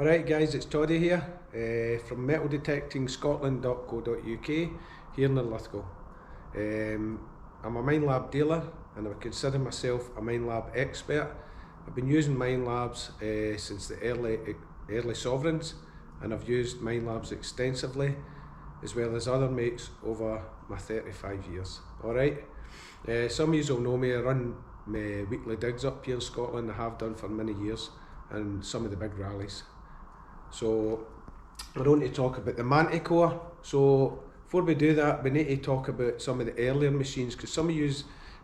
Alright guys, it's Toddy here from metaldetectingscotland.co.uk here in Lithgow. I'm a Minelab dealer and I would consider myself a Minelab expert. I've been using Minelabs since the early sovereigns, and I've used Minelabs extensively as well as other makes over my 35 years. Alright, some of you will know me. I run my weekly digs up here in Scotland. I have done for many years, and some of the big rallies. So we're going to talk about the Manticore. So before we do that, we need to talk about some of the earlier machines, because some of you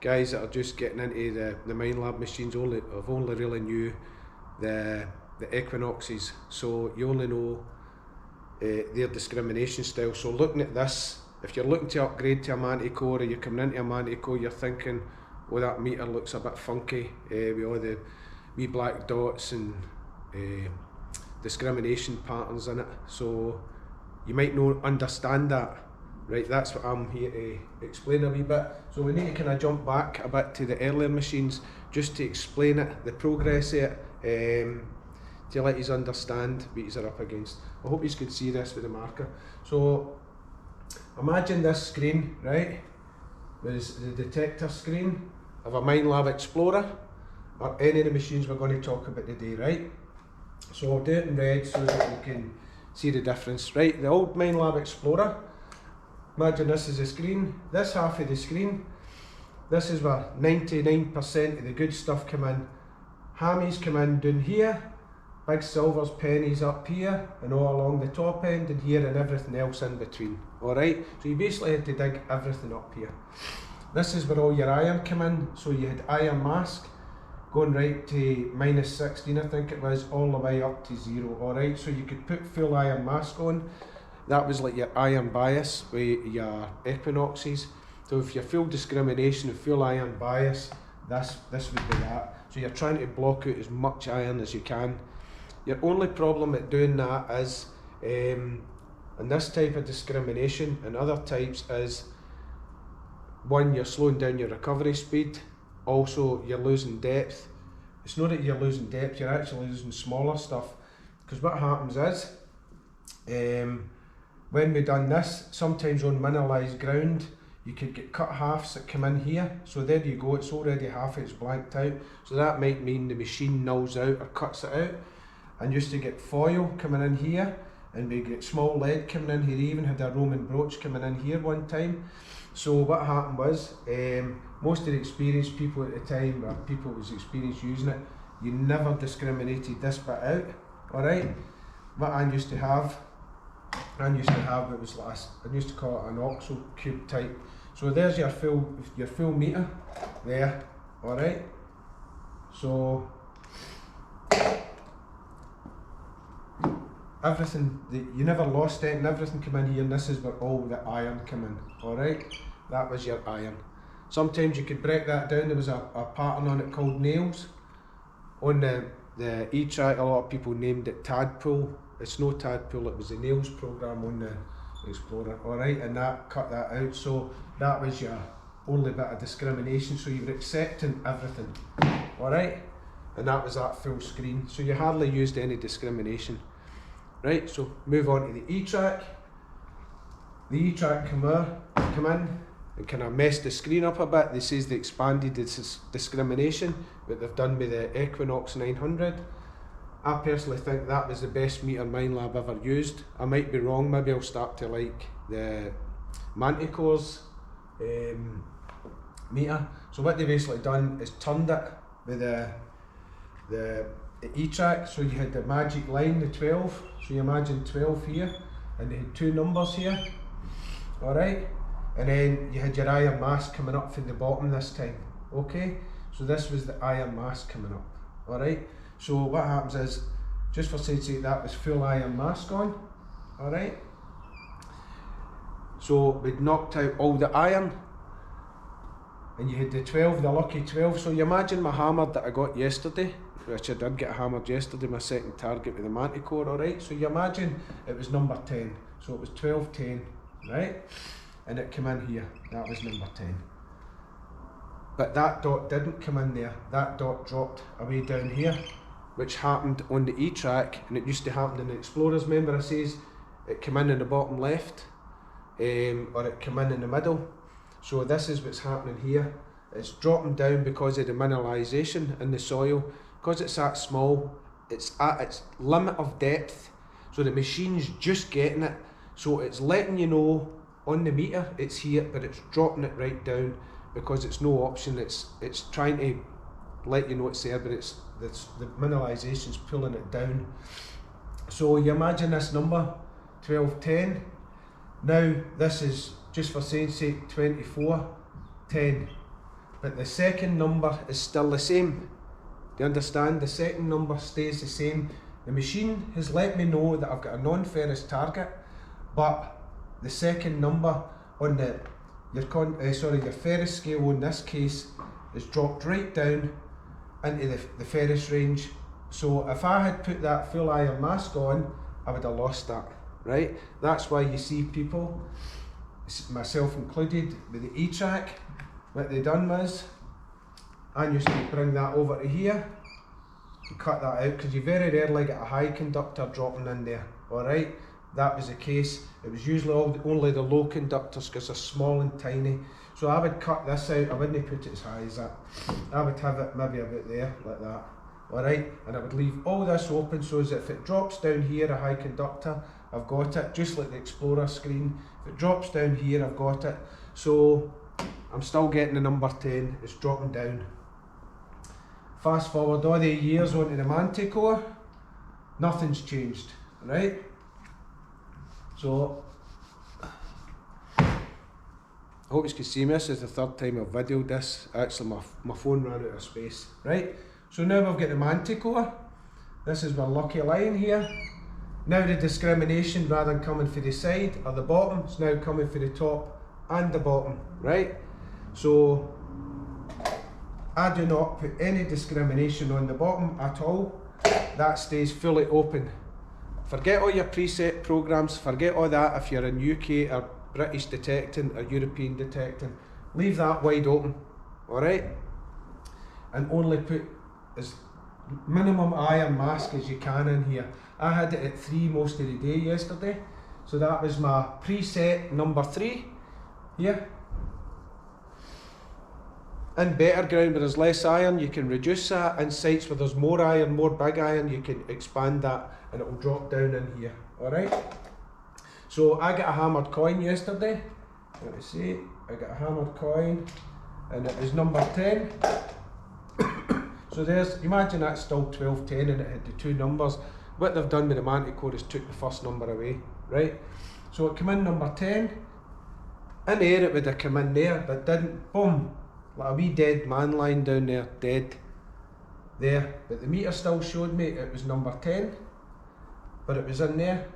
guys that are just getting into the Minelab machines have only really knew the Equinoxes, so you only know their discrimination style. So looking at this, if you're looking to upgrade to a Manticore, or you're coming into a Manticore, you're thinking, oh, that meter looks a bit funky with all the wee black dots and discrimination patterns in it, so you might not understand that. Right, that's what I'm here to explain a wee bit. So we need to kind of jump back a bit to the earlier machines just to explain it, the progress of it, to let you understand what you're up against. I hope you can see this with the marker. So imagine this screen, right, was the detector screen of a Minelab Explorer or any of the machines we're going to talk about today, right? So I'll do it in red so that you can see the difference. Right, the old Minelab Explorer, imagine this is the screen, this half of the screen, this is where 99% of the good stuff come in. Hammies come in down here, big silvers, pennies up here, and all along the top end and here, and everything else in between. Alright, so you basically had to dig everything up here. This is where all your iron come in, so you had iron mask, going right to -16, I think it was, all the way up to 0. Alright, so you could put full iron mask on. That was like your iron bias with your Equinoxes. So if you're full discrimination and full iron bias, this would be that. So you're trying to block out as much iron as you can. Your only problem at doing that is, in this type of discrimination and other types, is one, you're slowing down your recovery speed. Also, you're losing depth. It's not that you're losing depth, you're actually losing smaller stuff. Because what happens is, when we done this, sometimes on mineralised ground, you could get cut halves that come in here. So there you go, it's already half, it's blanked out. So that might mean the machine nulls out or cuts it out. And used to get foil coming in here, and we get small lead coming in here. Even had a Roman brooch coming in here one time. So what happened was, most of the experienced people at the time, or people who was experienced using it, you never discriminated this bit out. Alright, what I used to have, it was like, I used to call it an oxo cube type. So there's your full meter there. Alright, so everything, you never lost it, and everything come in here, and this is where all the iron come in. Alright, that was your iron. Sometimes you could break that down. There was a pattern on it called nails. On the E-Trac, a lot of people named it tadpole. It's no tadpole, it was the nails program on the Explorer. Alright, and that cut that out. So that was your only bit of discrimination. So you were accepting everything. Alright, and that was that full screen. So you hardly used any discrimination. Right, so move on to the E-Trac. The E-Trac come in and kind of messed the screen up a bit. They says they expanded this discrimination, but they've done with the Equinox 900. I personally think that was the best meter Minelab ever used. I might be wrong, maybe I'll start to like the Manticore's meter. So what they basically done is turned it with the E-Trac, so you had the magic line, the 12, so you imagine 12 here, and they had two numbers here, alright, and then you had your iron mask coming up from the bottom this time, okay, so this was the iron mask coming up, alright, so what happens is, just for saying that was full iron mask on, alright, so we'd knocked out all the iron, and you had the 12, the lucky 12, so you imagine my hammer that I got yesterday, which I did get hammered yesterday, my second target with the Manticore, alright, so you imagine it was number 10, so it was 1210, right, and it came in here, that was number 10. But that dot didn't come in there, that dot dropped away down here, which happened on the E-Trac, and it used to happen in the Explorers. Remember I says it came in the bottom left, or it came in the middle. So this is what's happening here. It's dropping down because of the mineralisation in the soil. Because it's that small, it's at its limit of depth, so the machine's just getting it. So it's letting you know on the meter it's here, but it's dropping it right down because it's no option. It's trying to let you know it's there, but the mineralisation's pulling it down. So you imagine this number 1210. Now this is, just for saying sake, 2410, but the second number is still the same. Do you understand? The second number stays the same. The machine has let me know that I've got a non-ferrous target, but the second number on your ferrous scale in this case is dropped right down into the ferrous range. So if I had put that full iron mask on, I would have lost that, right? That's why you see people, myself included, with the E-Trac, what they done was, I used to bring that over to here and cut that out, because you very rarely get a high conductor dropping in there, alright? That was the case. It was usually only the low conductors, because they're small and tiny. So I would cut this out. I wouldn't put it as high as that. I would have it maybe about there, like that, alright? And I would leave all this open, so as if it drops down here, a high conductor, I've got it, just like the Explorer screen. If it drops down here, I've got it. So I'm still getting the number 10, it's dropping down. Fast forward all the years onto the Manticore, nothing's changed, right? So, I hope you can see me. This is the third time I've videoed this. Actually, my phone ran out of space, right? So now we've got the Manticore. This is my lucky line here. Now the discrimination, rather than coming for the side or the bottom, it's now coming for the top and the bottom, right? So I do not put any discrimination on the bottom at all. That stays fully open. Forget all your preset programs, forget all that if you're in UK or British detecting or European detecting. Leave that wide open, alright? And only put as minimum iron mask as you can in here. I had it at 3 most of the day yesterday, so that was my preset number 3 here. In better ground where there's less iron, you can reduce that. In sites where there's more iron, more big iron, you can expand that and it will drop down in here, alright? So I got a hammered coin yesterday. Let me see, I got a hammered coin and it was number 10. So there's, imagine that's still 1210 and it had the 2 numbers. What they've done with the Manticore is took the first number away, right? So it came in number 10. In air it would have come in there, but didn't. Boom, like a wee dead man lying down there, dead. There, but the meter still showed me it was number 10, but it was in there.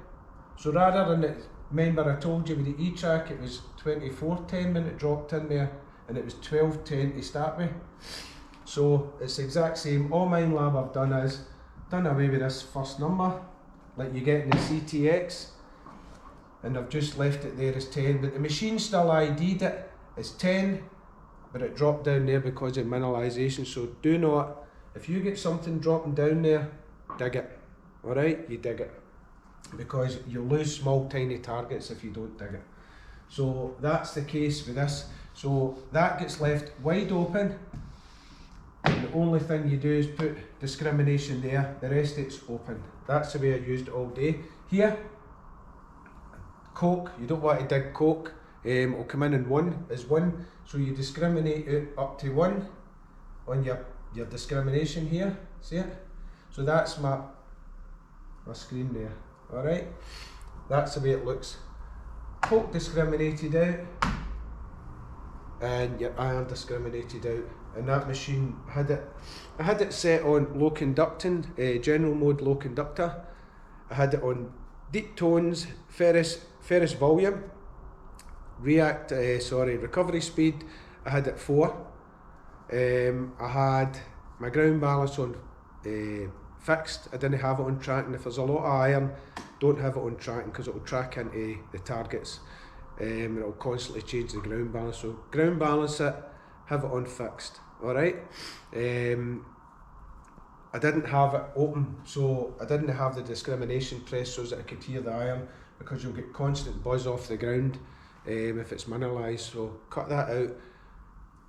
So rather than it, remember I told you with the E-Trac it was 2410 when it dropped in there, and it was 1210 to start with. So it's the exact same. All Minelab I've done is done away with this first number, like you get in the CTX, and I've just left it there as 10, but the machine still ID'd it as 10, but it dropped down there because of mineralisation. So do not, if you get something dropping down there, dig it, alright? You dig it, because you'll lose small tiny targets if you don't dig it. So that's the case with this. So that gets left wide open, and the only thing you do is put discrimination there, the rest it's open. That's the way I used it all day. Here, coke, you don't want to dig coke, it'll come in 1 as 1, so you discriminate it up to 1 on your discrimination here, see it? So that's my screen there, alright? That's the way it looks. Coke discriminated out, and your iron discriminated out, and that machine had it, I had it set on low conducting, general mode low conductor. I had it on deep tones, ferrous volume, recovery speed, I had it 4. I had my ground balance on fixed. I didn't have it on tracking. If there's a lot of iron, don't have it on tracking, because it will track into the targets, and it will constantly change the ground balance. So ground balance it, have it on fixed, alright? I didn't have it open, so I didn't have the discrimination pressed so that I could hear the iron, because you'll get constant buzz off the ground if it's mineralised, so cut that out.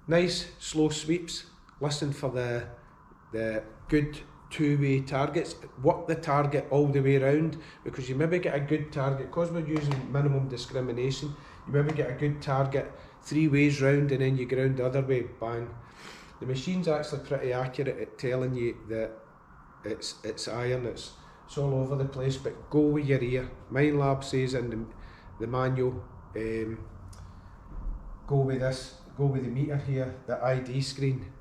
Nice slow sweeps, listen for the good two-way targets, work the target all the way around, because you maybe get a good target, because we're using minimum discrimination, you maybe get a good target 3 ways round and then you go round the other way, bang. The machine's actually pretty accurate at telling you that it's iron, it's all over the place, but go with your ear. Minelab says in the manual, go with this, go with the meter here, the ID screen,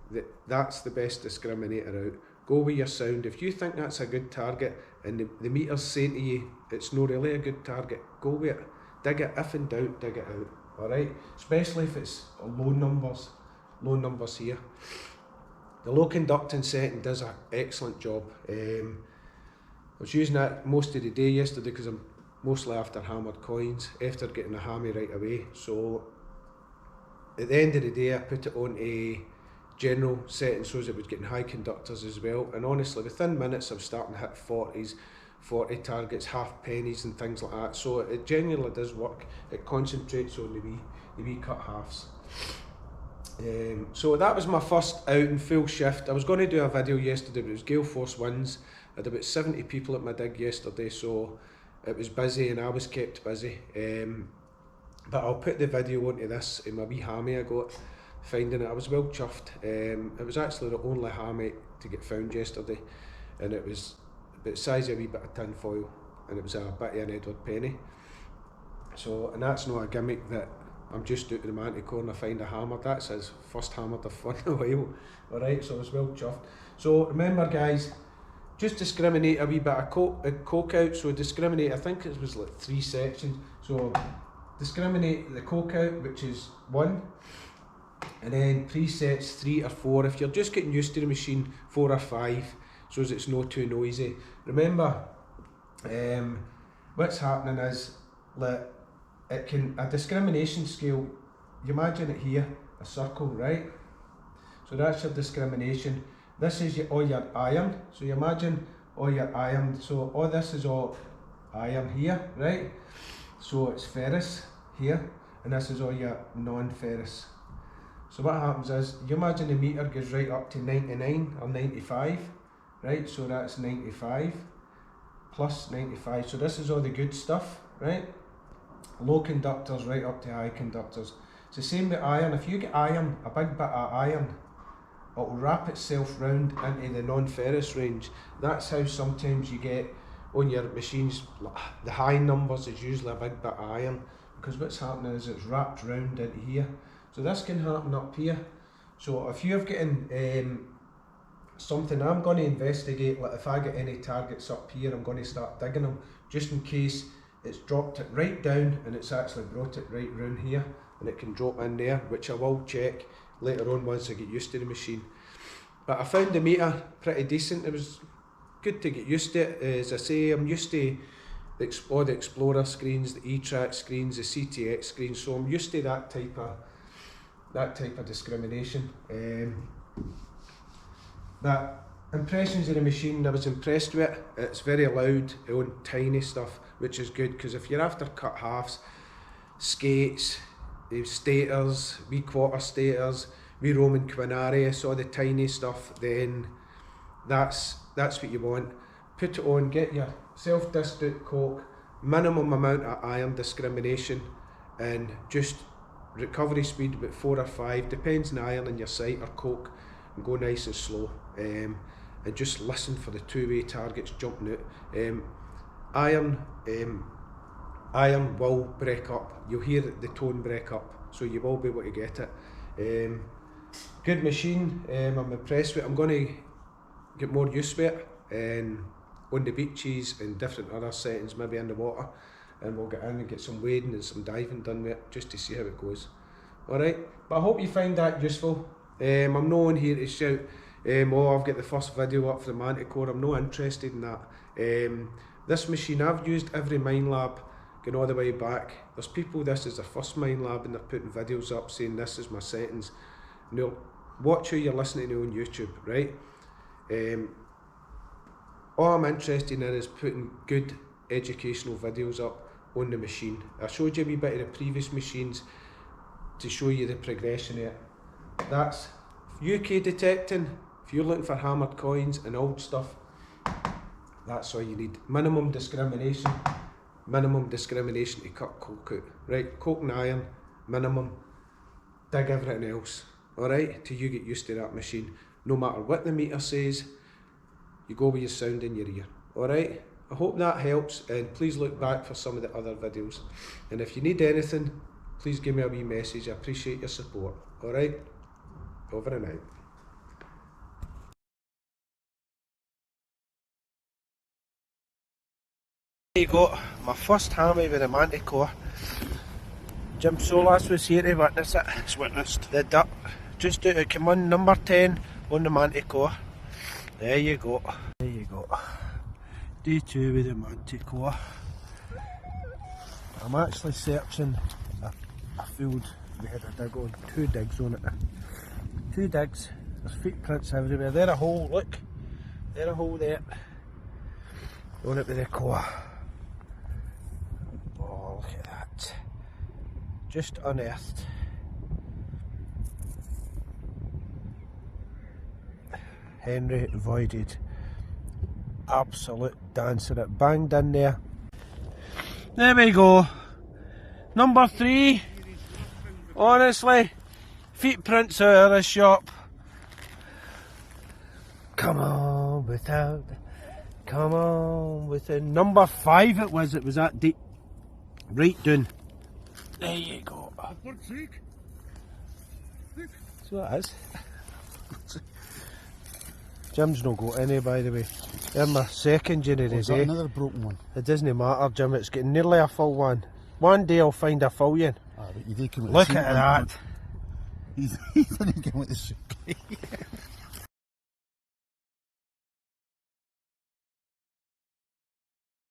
that's the best discriminator out. Go with your sound. If you think that's a good target and the meter's saying to you it's not really a good target, go with it. Dig it, if in doubt, dig it out. Alright? Especially if it's low numbers here. The low conducting setting does an excellent job. I was using that most of the day yesterday because I'm mostly after hammered coins, after getting a hammy right away. So at the end of the day I put it on a general setting so that it was getting high conductors as well, and honestly within minutes I'm starting to hit 40s, 40 targets, half pennies and things like that, so it genuinely does work. It concentrates on the wee cut halves. So that was my first out in full shift. I was going to do a video yesterday, but it was gale force winds. I had about 70 people at my dig yesterday, so it was busy and I was kept busy. But I'll put the video onto this in my wee hammy I got, finding it. I was well chuffed. It was actually the only hammy to get found yesterday, and it was about the size of a wee bit of tin foil, and it was a bit of an Edward penny. So, and that's not a gimmick that I'm just out to the Manticore and I find a hammer. That's his first hammer I've found in a while. Alright, so I was well chuffed. So remember guys, just discriminate a wee bit of coke out. So discriminate, I think it was like 3 sections. So discriminate the coke out, which is 1, and then presets 3 or 4. If you're just getting used to the machine, 4 or 5, so as it's not too noisy. Remember, what's happening is that a discrimination scale, you imagine it here, a circle, right? So that's your discrimination. This is all your iron, so you imagine all your iron, so all this is all iron here, right? So it's ferrous here, and this is all your non-ferrous. So what happens is, you imagine the meter goes right up to 99 or 95, right? So that's 95 plus 95, so this is all the good stuff, right? Low conductors right up to high conductors. It's the same with iron. If you get iron, a big bit of iron, it will wrap itself round into the non-ferrous range. That's how sometimes you get on your machines, the high numbers is usually a big bit of iron, because what's happening is it's wrapped round into here. So this can happen up here. So if you're getting something, I'm going to investigate, like if I get any targets up here, I'm going to start digging them, just in case it's dropped it right down and it's actually brought it right round here, and it can drop in there, which I will check later on once I get used to the machine. But I found the meter pretty decent. It was good to get used to it. As I say, I'm used to the Explorer screens, the E-Trac screens, the CTX screens, so I'm used to that type of discrimination. But impressions of the machine, I was impressed with it. It's very loud on tiny stuff, which is good, because if you're after cut halves, skates, stators, wee quarter stators, wee Roman quinarius, all the tiny stuff, then that's what you want. Put it on, get your self-distilled coke, minimum amount of iron discrimination, and just recovery speed about 4 or 5, depends on the iron in your sight or coke, and go nice and slow. And just listen for the two-way targets jumping out. Iron will break up. You'll hear the tone break up, so you will be able to get it. Good machine. I'm impressed with it. I'm going to get more used to it, and on the beaches and different other settings, maybe in the water, and we'll get in and get some wading and some diving done with it, just to see how it goes. Alright, but I hope you find that useful. I'm not on here to shout, oh, I've got the first video up for the Manticore. I'm not interested in that. This machine, I've used every Minelab going all the way back. There's people, this is their first Minelab, and they're putting videos up saying this is my settings. Now, watch who you're listening to on YouTube, right? All I'm interested in is putting good educational videos up on the machine. I showed you a wee bit of the previous machines to show you the progression of it. That's UK detecting. If you're looking for hammered coins and old stuff, that's all you need. Minimum discrimination to cut coke out. Right, coke and iron, minimum. Dig everything else. Alright, till you get used to that machine. No matter what the meter says, you go with your sound in your ear. Alright, I hope that helps, and please look back for some of the other videos. And if you need anything, please give me a wee message. I appreciate your support. Alright, over and out. There you go, my first hammy with the Manticore. Jim Solas was here to witness it. It's witnessed. The duck just out of come on, number 10 on the Manticore. There you go. There you go. Day 2 with the Manticore. I'm actually searching a field we had a dig on. 2 digs on it. 2 digs. There's footprints everywhere. There a hole, look. There a hole there. On it with the core. Oh, look at that. Just unearthed. Henry voided. Absolute dancer. It banged in there. There we go. Number 3. Honestly, footprints out of the shop. Come on without. Come on within. Number 5 it was that deep. Right down. There you go. That's what it is. Jim's not got any, by the way. They're my second generation. Oh, another broken one. It doesn't matter, Jim. It's getting nearly a full one. One day I'll find a full one. Ah, but you did come with Look the at that. He didn't come with the suit.